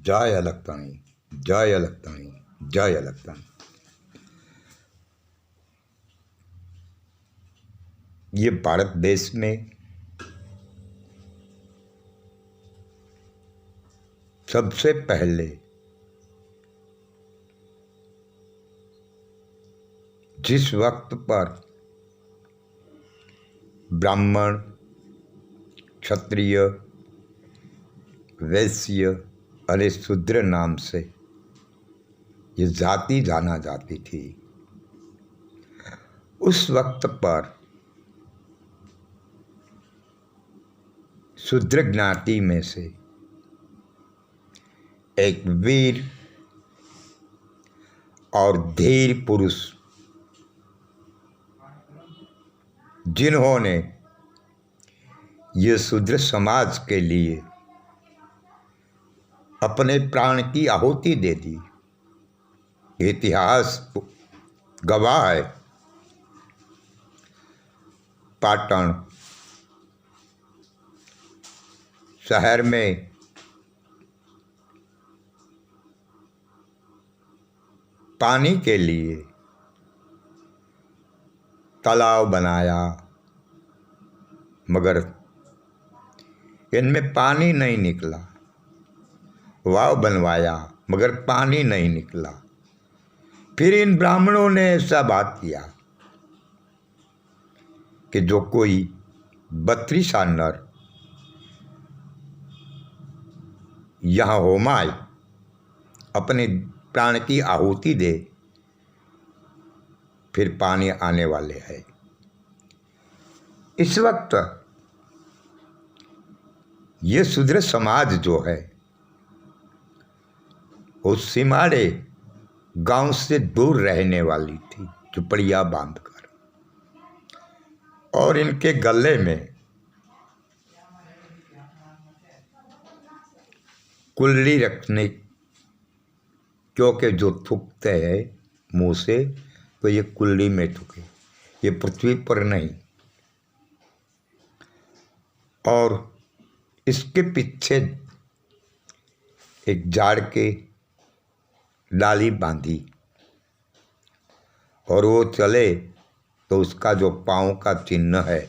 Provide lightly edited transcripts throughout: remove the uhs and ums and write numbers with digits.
जय अलकताणी, जय अलकताणी, जय अलकताणी। ये भारत देश में सबसे पहले जिस वक्त पर ब्राह्मण, क्षत्रिय, वैश्य और शूद्र नाम से ये जाति जाना जाती थी, उस वक्त पर शूद्र ज्ञाति में से एक वीर और धीर पुरुष जिन्होंने ये शूद्र समाज के लिए अपने प्राण की आहुति दे दी। इतिहास गवाह है। पाटन शहर में पानी के लिए तालाब बनाया, मगर इनमें पानी नहीं निकला। वाव बनवाया, मगर पानी नहीं निकला। फिर इन ब्राह्मणों ने ऐसा बात किया कि जो कोई 32 नर यहाँ होमाए, अपने प्राण की आहुति दे, फिर पानी आने वाले है। इस वक्त ये शूद्र समाज जो है वो सिमाड़े गांव से दूर रहने वाली थी, झुपड़िया बांधकर, और इनके गले में कुल्ली रखने, क्योंकि जो थूकते हैं मुंह से तो ये कुल्ली में थूके, ये पृथ्वी पर नहीं। और इसके पीछे एक झाड़ के डाली बांधी और वो चले तो उसका जो पाँव का चिन्ह है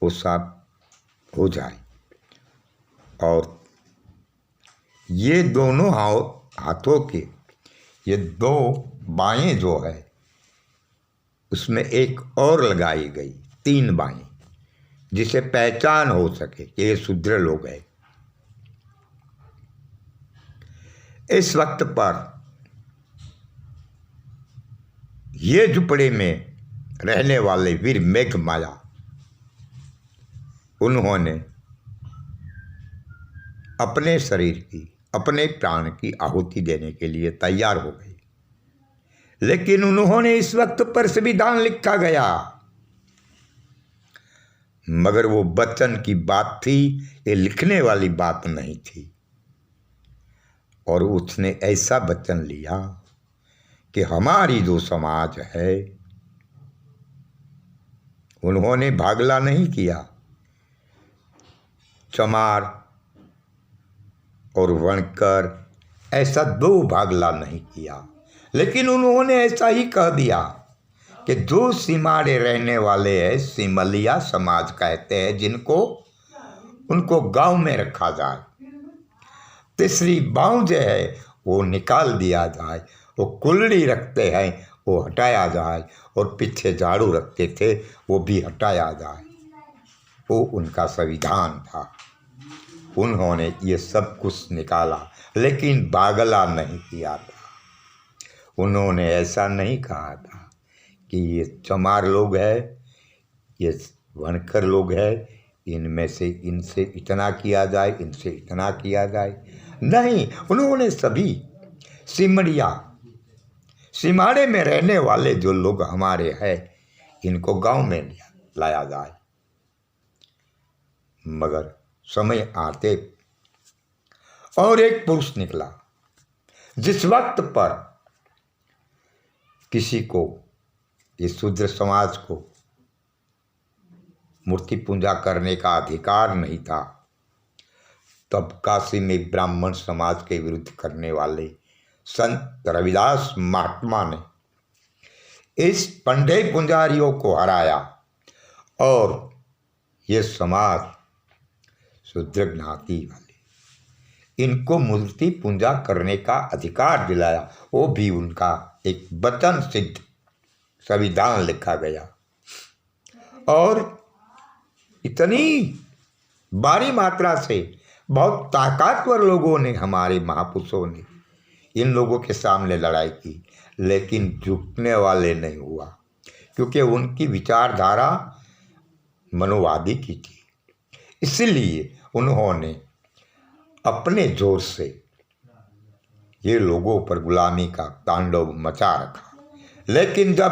वो साफ हो जाए। और ये दोनों हाथों के ये 2 बाहें जो है उसमें एक और लगाई गई, 3 बाहें, जिसे पहचान हो सके कि ये शूद्र लोग हैं। इस वक्त पर ये झुपड़े में रहने वाले वीर मेघमाया, उन्होंने अपने शरीर की, अपने प्राण की आहुति देने के लिए तैयार हो गए। लेकिन उन्होंने इस वक्त पर संविधान लिखा गया, मगर वो वचन की बात थी, ये लिखने वाली बात नहीं थी। और उसने ऐसा वचन लिया कि हमारी जो समाज है, उन्होंने भागला नहीं किया। चमार और वणकर ऐसा 2 भागला नहीं किया, लेकिन उन्होंने ऐसा ही कह दिया कि जो सिमाड़े रहने वाले हैं, सिमलिया समाज कहते हैं जिनको, उनको गांव में रखा जाए। तीसरी बाँव जो है वो निकाल दिया जाए, वो कुल्ली रखते हैं वो हटाया जाए, और पीछे झाड़ू रखते थे वो भी हटाया जाए। वो उनका संविधान था। उन्होंने ये सब कुछ निकाला, लेकिन बागला नहीं किया था। उन्होंने ऐसा नहीं कहा था कि ये चमार लोग हैं, ये वणकर लोग हैं, इनमें से इनसे इतना किया जाए, इनसे इतना किया जाए। नहीं, उन्होंने सभी सिमाड़े में रहने वाले जो लोग हमारे हैं, इनको गांव में लाया जाए। मगर समय आते और एक पुरुष निकला, जिस वक्त पर किसी को, इस शूद्र समाज को मूर्ति पूजा करने का अधिकार नहीं था, तब काशी में ब्राह्मण समाज के विरुद्ध करने वाले संत रविदास महात्मा ने इस पंडे पुंजारियों को हराया और ये समाज शूद्र ज्ञाति वाले इनको मूर्ति पूजा करने का अधिकार दिलाया। वो भी उनका एक वचन सिद्ध संविधान लिखा गया। और इतनी भारी मात्रा से बहुत ताकतवर लोगों ने, हमारे महापुरुषों ने इन लोगों के सामने लड़ाई की, लेकिन झुकने वाले नहीं हुआ, क्योंकि उनकी विचारधारा मनोवादी की थी। इसलिए उन्होंने अपने जोर से ये लोगों पर गुलामी का तांडव मचा रखा। लेकिन जब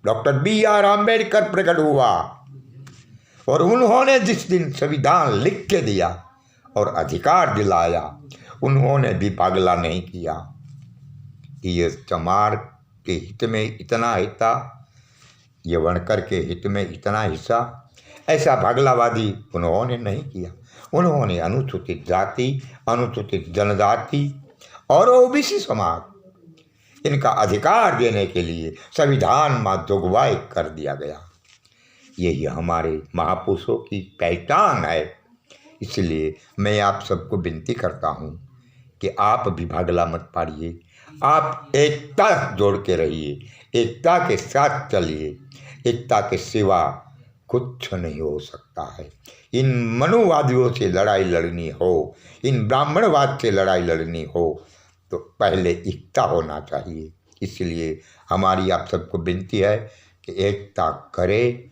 डॉक्टर B.R. आम्बेडकर प्रकट हुआ और उन्होंने जिस दिन संविधान लिख के दिया और अधिकार दिलाया, उन्होंने भी पागला नहीं किया कि ये चमार के हित में इतना हिस्सा, ये वणकर के हित में इतना हिस्सा, ऐसा भागलावादी उन्होंने नहीं किया। उन्होंने अनुसूचित जाति, अनुसूचित जनजाति और ओबीसी समाज, इनका अधिकार देने के लिए संविधान में जोगवाई कर दिया गया। यही हमारे महापुरुषों की पहचान है। इसलिए मैं आप सबको विनती करता हूँ कि आप भी भागला मत पाड़िए, आप एकता जोड़ के रहिए, एकता के साथ चलिए। एकता के सिवा कुछ नहीं हो सकता है। इन मनुवादियों से लड़ाई लड़नी हो, इन ब्राह्मणवाद से लड़ाई लड़नी हो, तो पहले एकता होना चाहिए। इसलिए हमारी आप सबको विनती है कि एकता करें।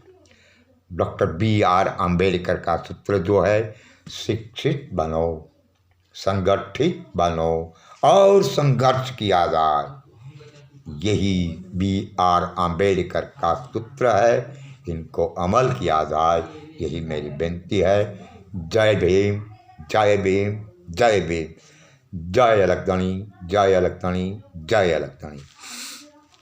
Doctor B.R. आम्बेडकर का सूत्र जो है, शिक्षित बनो, संगठित बनो और संघर्ष किया जाए, यही B.R. आम्बेडकर का सूत्र है। इनको अमल किया जाए, यही मेरी विनती है। जय भीम, जय भीम, जय भीम, जय अलकतणी, जय अलकतणी, जय अलकतणी।